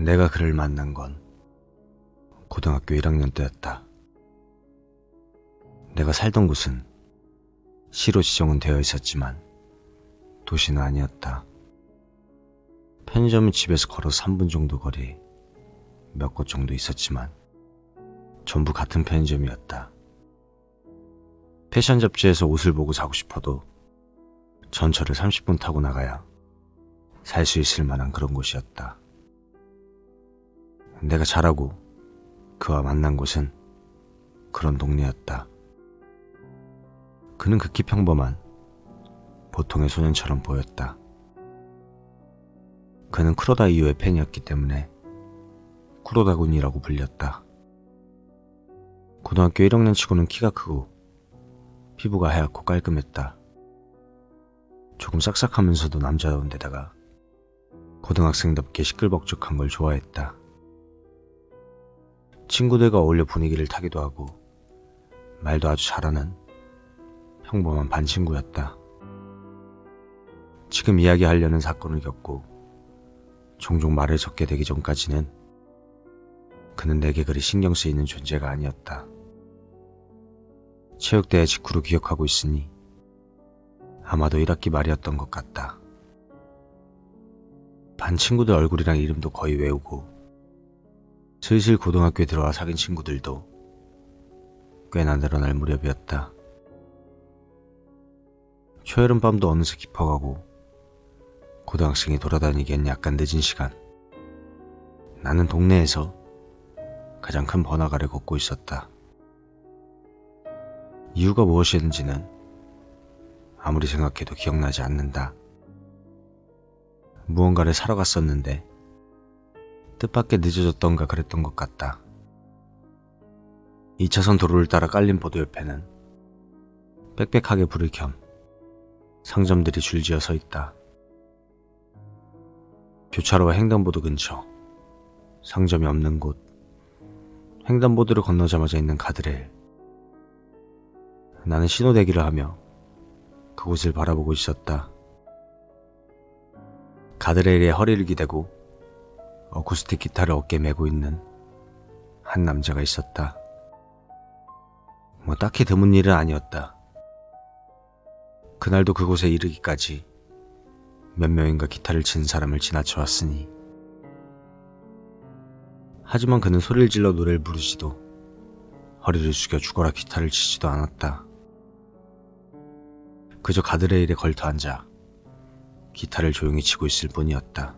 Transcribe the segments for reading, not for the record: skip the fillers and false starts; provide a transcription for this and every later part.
내가 그를 만난 건 고등학교 1학년 때였다. 내가 살던 곳은 시로 지정은 되어 있었지만 도시는 아니었다. 편의점은 집에서 걸어서 3분 정도 거리 몇 곳 정도 있었지만 전부 같은 편의점이었다. 패션 잡지에서 옷을 보고 사고 싶어도 전철을 30분 타고 나가야 살 수 있을 만한 그런 곳이었다. 내가 자라고 그와 만난 곳은 그런 동네였다. 그는 극히 평범한 보통의 소년처럼 보였다. 그는 쿠로다 이오의 팬이었기 때문에 쿠로다군이라고 불렸다. 고등학교 1학년 치고는 키가 크고 피부가 하얗고 깔끔했다. 조금 싹싹하면서도 남자다운 데다가 고등학생답게 시끌벅적한 걸 좋아했다. 친구들과 어울려 분위기를 타기도 하고 말도 아주 잘하는 평범한 반 친구였다. 지금 이야기하려는 사건을 겪고 종종 말을 섞게 되기 전까지는 그는 내게 그리 신경 쓰이는 존재가 아니었다. 체육대회 직후로 기억하고 있으니 아마도 1학기 말이었던 것 같다. 반 친구들 얼굴이랑 이름도 거의 외우고 슬슬 고등학교에 들어와 사귄 친구들도 꽤나 늘어날 무렵이었다. 초여름 밤도 어느새 깊어가고 고등학생이 돌아다니기엔 약간 늦은 시간, 나는 동네에서 가장 큰 번화가를 걷고 있었다. 이유가 무엇이었는지는 아무리 생각해도 기억나지 않는다. 무언가를 사러 갔었는데 뜻밖의 늦어졌던가 그랬던 것 같다. 2차선 도로를 따라 깔린 보도 옆에는 빽빽하게 불을 켠 상점들이 줄지어 서 있다. 교차로와 횡단보도 근처, 상점이 없는 곳, 횡단보도를 건너자마자 있는 가드레일. 나는 신호대기를 하며 그곳을 바라보고 있었다. 가드레일에 허리를 기대고 어쿠스틱 기타를 어깨에 메고 있는 한 남자가 있었다. 딱히 드문 일은 아니었다. 그날도 그곳에 이르기까지 몇 명인가 기타를 치는 사람을 지나쳐왔으니. 하지만 그는 소리를 질러 노래를 부르지도 허리를 숙여 죽어라 기타를 치지도 않았다. 그저 가드레일에 걸터 앉아 기타를 조용히 치고 있을 뿐이었다.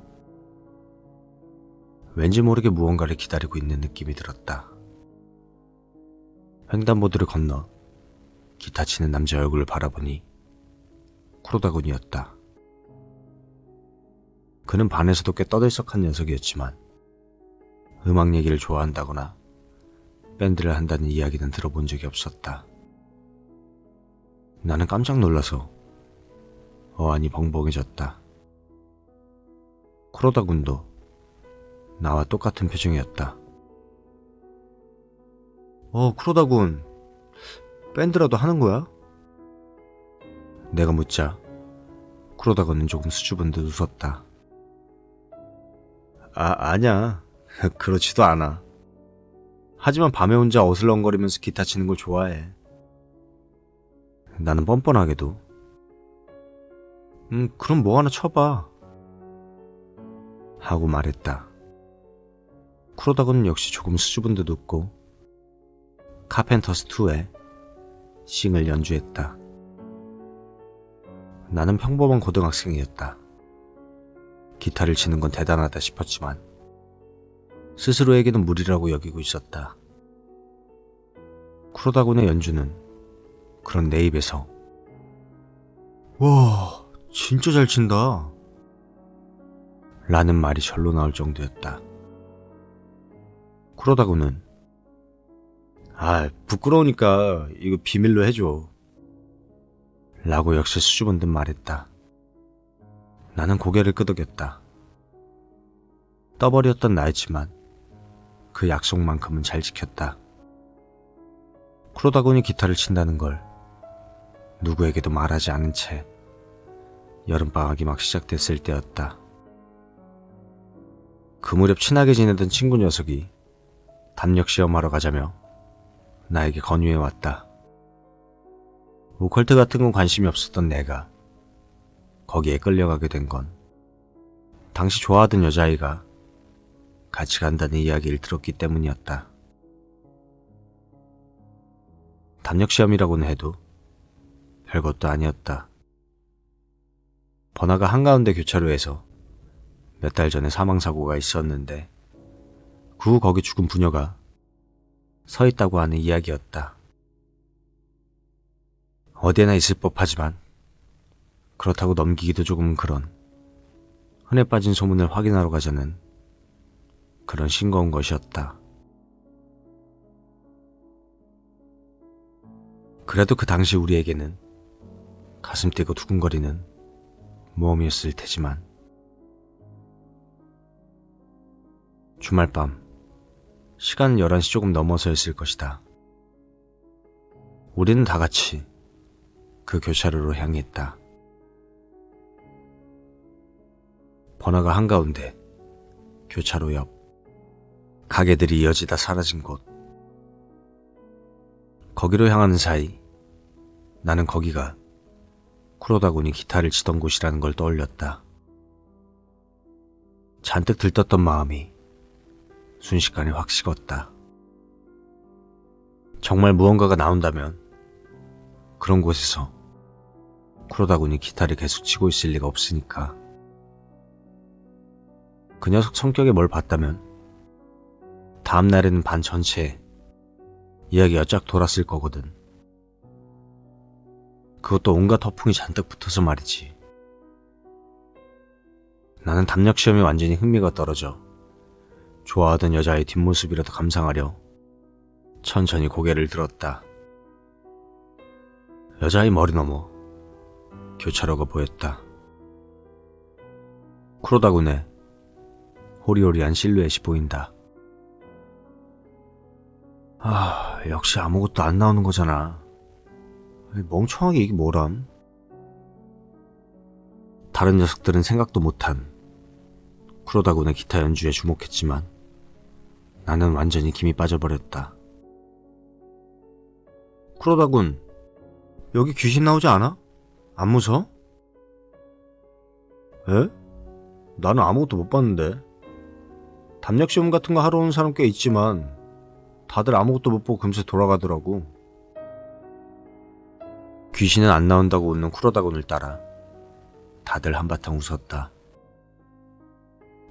왠지 모르게 무언가를 기다리고 있는 느낌이 들었다. 횡단보도를 건너 기타 치는 남자의 얼굴을 바라보니 쿠로다군이었다. 그는 반에서도 꽤 떠들썩한 녀석이었지만 음악 얘기를 좋아한다거나 밴드를 한다는 이야기는 들어본 적이 없었다. 나는 깜짝 놀라서 어안이 벙벙해졌다. 쿠로다군도 나와 똑같은 표정이었다. 쿠로다군, 밴드라도 하는 거야? 내가 묻자 쿠로다군은 조금 수줍은 듯 웃었다. 아니야. 그렇지도 않아. 하지만 밤에 혼자 어슬렁거리면서 기타 치는 걸 좋아해. 나는 뻔뻔하게도 그럼 뭐 하나 쳐봐 하고 말했다. 쿠로다군은 역시 조금 수줍은 듯 웃고 카펜터스2의 싱을 연주했다. 나는 평범한 고등학생이었다. 기타를 치는 건 대단하다 싶었지만 스스로에게는 무리라고 여기고 있었다. 쿠로다군의 연주는 그런 내 입에서 와, 진짜 잘 친다 라는 말이 절로 나올 정도였다. 쿠로다군은 부끄러우니까 이거 비밀로 해줘 라고 역시 수줍은 듯 말했다. 나는 고개를 끄덕였다. 떠버렸던 나였지만 그 약속만큼은 잘 지켰다. 쿠로다군이 기타를 친다는 걸 누구에게도 말하지 않은 채 여름방학이 막 시작됐을 때였다. 그 무렵 친하게 지내던 친구 녀석이 담력 시험하러 가자며 나에게 권유해 왔다. 오컬트 같은 건 관심이 없었던 내가 거기에 끌려가게 된 건 당시 좋아하던 여자아이가 같이 간다는 이야기를 들었기 때문이었다. 담력 시험이라고는 해도 별것도 아니었다. 번화가 한가운데 교차로에서 몇 달 전에 사망사고가 있었는데 그 후 거기 죽은 부녀가 서 있다고 하는 이야기였다. 어디에나 있을 법하지만 그렇다고 넘기기도 조금 그런 흔해 빠진 소문을 확인하러 가자는 그런 싱거운 것이었다. 그래도 그 당시 우리에게는 가슴 뛰고 두근거리는 모험이었을 테지만 주말 밤 시간은 11시 조금 넘어서였을 것이다. 우리는 다 같이 그 교차로로 향했다. 번화가 한가운데 교차로 옆 가게들이 이어지다 사라진 곳. 거기로 향하는 사이 나는 거기가 쿠로다군이 기타를 치던 곳이라는 걸 떠올렸다. 잔뜩 들떴던 마음이 순식간에 확 식었다. 정말 무언가가 나온다면 그런 곳에서 쿠로다군이 기타를 계속 치고 있을 리가 없으니까. 그 녀석 성격에 뭘 봤다면 다음 날에는 반 전체에 이야기가 쫙 돌았을 거거든. 그것도 온갖 허풍이 잔뜩 붙어서 말이지. 나는 담력 시험에 완전히 흥미가 떨어져 좋아하던 여자의 뒷모습이라도 감상하려 천천히 고개를 들었다. 여자의 머리 너머 교차로가 보였다. 쿠로다군의 호리호리한 실루엣이 보인다. 역시 아무것도 안 나오는 거잖아. 멍청하게 이게 뭐람? 다른 녀석들은 생각도 못한 쿠로다군의 기타 연주에 주목했지만 나는 완전히 김이 빠져버렸다. 쿠로다군, 여기 귀신 나오지 않아? 안 무서워? 에? 나는 아무것도 못 봤는데. 담력 시험 같은 거 하러 오는 사람 꽤 있지만 다들 아무것도 못 보고 금세 돌아가더라고. 귀신은 안 나온다고 웃는 쿠로다군을 따라 다들 한바탕 웃었다.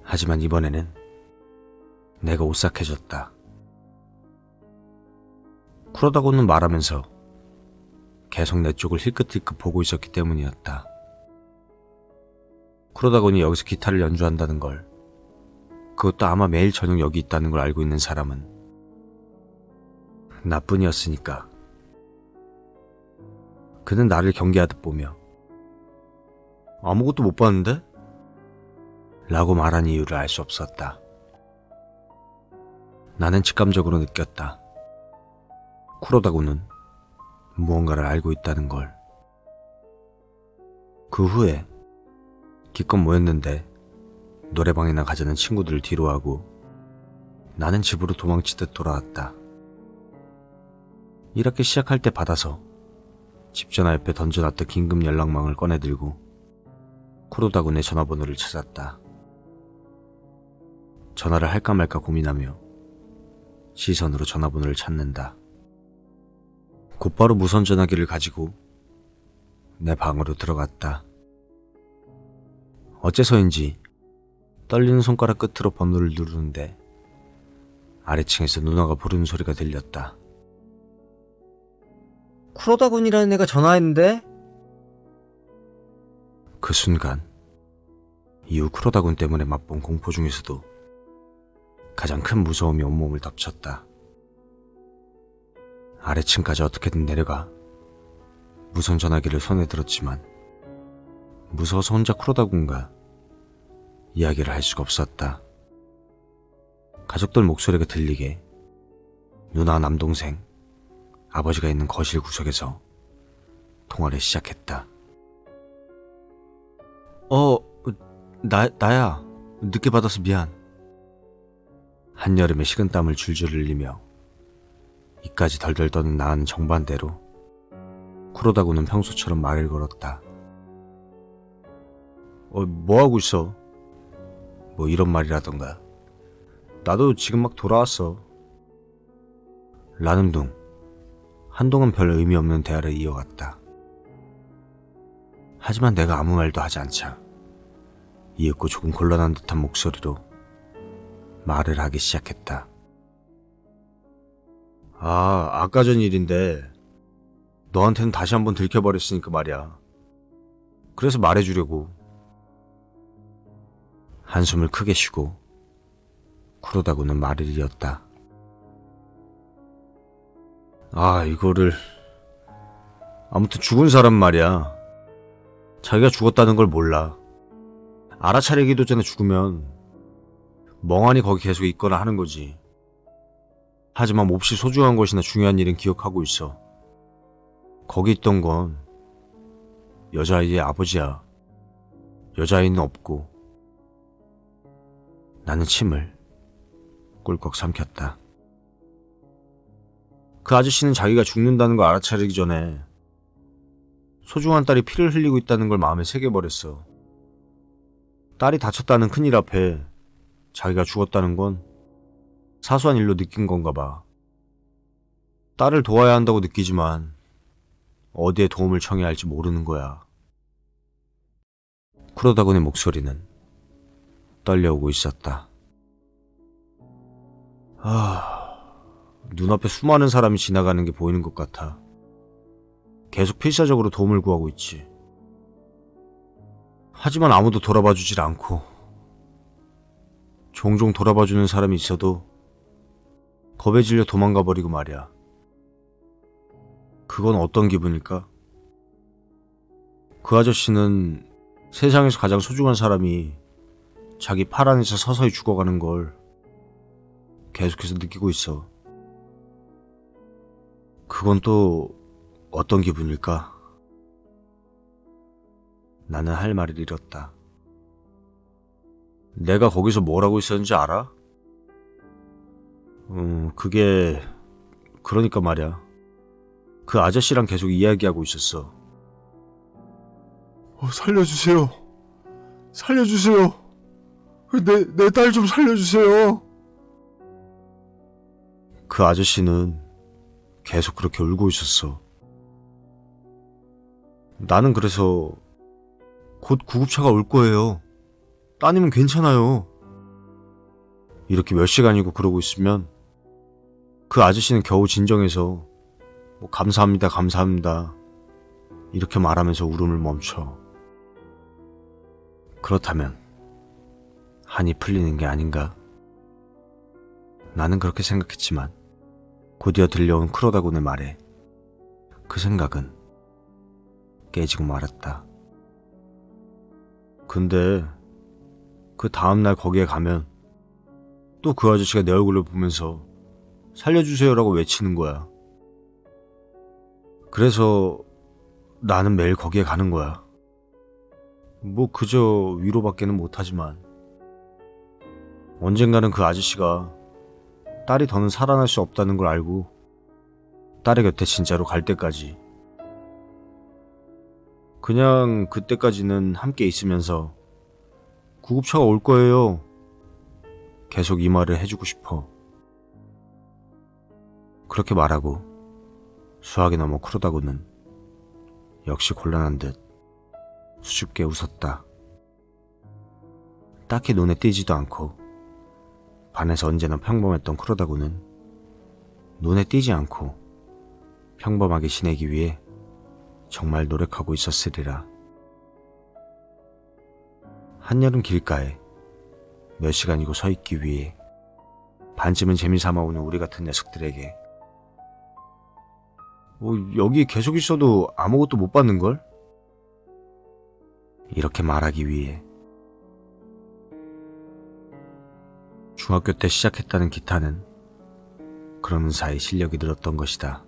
하지만 이번에는 내가 오싹해졌다. 쿠로다군은 말하면서 계속 내 쪽을 힐끗힐끗 보고 있었기 때문이었다. 쿠로다군이 여기서 기타를 연주한다는 걸, 그것도 아마 매일 저녁 여기 있다는 걸 알고 있는 사람은 나뿐이었으니까. 그는 나를 경계하듯 보며 아무것도 못 봤는데? 라고 말한 이유를 알 수 없었다. 나는 직감적으로 느꼈다. 쿠로다군은 무언가를 알고 있다는 걸. 그 후에 기껏 모였는데 노래방이나 가자는 친구들을 뒤로하고 나는 집으로 도망치듯 돌아왔다. 이렇게 시작할 때 받아서 집 전화 옆에 던져놨던 긴급 연락망을 꺼내들고 쿠로다군의 전화번호를 찾았다. 전화를 할까 말까 고민하며 시선으로 전화번호를 찾는다. 곧바로 무선 전화기를 가지고 내 방으로 들어갔다. 어째서인지 떨리는 손가락 끝으로 번호를 누르는데 아래층에서 누나가 부르는 소리가 들렸다. 쿠로다군이라는 애가 전화했는데? 그 순간 이후 쿠로다군 때문에 맛본 공포 중에서도 가장 큰 무서움이 온몸을 덮쳤다. 아래층까지 어떻게든 내려가 무선 전화기를 손에 들었지만 무서워서 혼자 쿠로다군과 이야기를 할 수가 없었다. 가족들 목소리가 들리게 누나, 남동생, 아버지가 있는 거실 구석에서 통화를 시작했다. 나야. 늦게 받아서 미안. 한여름에 식은땀을 줄줄 흘리며 이까지 덜덜 떠는 나는 정반대로 쿠로다구는 평소처럼 말을 걸었다. 뭐하고 있어? 뭐 이런 말이라던가. 나도 지금 막 돌아왔어. 라는 둥 한동안 별 의미 없는 대화를 이어갔다. 하지만 내가 아무 말도 하지 않자 이윽고 조금 곤란한 듯한 목소리로 말을 하기 시작했다. 아까 전 일인데 너한테는 다시 한번 들켜버렸으니까 말이야. 그래서 말해주려고. 한숨을 크게 쉬고 쿠로다구는 말을 이었다. 이거를 아무튼 죽은 사람 말이야. 자기가 죽었다는 걸 몰라. 알아차리기도 전에 죽으면 멍하니 거기 계속 있거나 하는 거지. 하지만 몹시 소중한 것이나 중요한 일은 기억하고 있어. 거기 있던 건 여자아이의 아버지야. 여자아이는 없고. 나는 침을 꿀꺽 삼켰다. 그 아저씨는 자기가 죽는다는 걸 알아차리기 전에 소중한 딸이 피를 흘리고 있다는 걸 마음에 새겨버렸어. 딸이 다쳤다는 큰일 앞에 자기가 죽었다는 건 사소한 일로 느낀 건가 봐. 딸을 도와야 한다고 느끼지만 어디에 도움을 청해야 할지 모르는 거야. 쿠로다군의 목소리는 떨려오고 있었다. 눈앞에 수많은 사람이 지나가는 게 보이는 것 같아. 계속 필사적으로 도움을 구하고 있지. 하지만 아무도 돌아봐주질 않고, 종종 돌아봐주는 사람이 있어도 겁에 질려 도망가 버리고 말이야. 그건 어떤 기분일까? 그 아저씨는 세상에서 가장 소중한 사람이 자기 팔 안에서 서서히 죽어가는 걸 계속해서 느끼고 있어. 그건 또 어떤 기분일까? 나는 할 말을 잃었다. 내가 거기서 뭘 하고 있었는지 알아? 그게 그러니까 말이야. 그 아저씨랑 계속 이야기하고 있었어. 살려주세요. 살려주세요. 내 딸 좀 살려주세요. 그 아저씨는 계속 그렇게 울고 있었어. 나는 그래서 곧 구급차가 올 거예요. 따님은 괜찮아요. 이렇게 몇 시간이고 그러고 있으면 그 아저씨는 겨우 진정해서 감사합니다, 감사합니다 이렇게 말하면서 울음을 멈춰. 그렇다면 한이 풀리는 게 아닌가? 나는 그렇게 생각했지만 곧이어 들려온 쿠로다군의 말에 그 생각은 깨지고 말았다. 근데 그 다음날 거기에 가면 또 그 아저씨가 내 얼굴을 보면서 살려주세요라고 외치는 거야. 그래서 나는 매일 거기에 가는 거야. 그저 위로밖에는 못하지만 언젠가는 그 아저씨가 딸이 더는 살아날 수 없다는 걸 알고 딸의 곁에 진짜로 갈 때까지, 그냥 그때까지는 함께 있으면서 구급차가 올 거예요 계속 이 말을 해주고 싶어. 그렇게 말하고 수학이 넘어 쿠로다구는 역시 곤란한 듯 수줍게 웃었다. 딱히 눈에 띄지도 않고 반에서 언제나 평범했던 쿠로다구는 눈에 띄지 않고 평범하게 지내기 위해 정말 노력하고 있었으리라. 한여름 길가에 몇 시간이고 서 있기 위해 반쯤은 재미삼아 오는 우리 같은 녀석들에게 여기 계속 있어도 아무것도 못 받는걸? 이렇게 말하기 위해 중학교 때 시작했다는 기타는 그러는 사이 실력이 늘었던 것이다.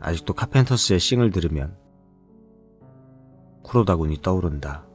아직도 카펜터스의 싱을 들으면 쿠로다군이 떠오른다.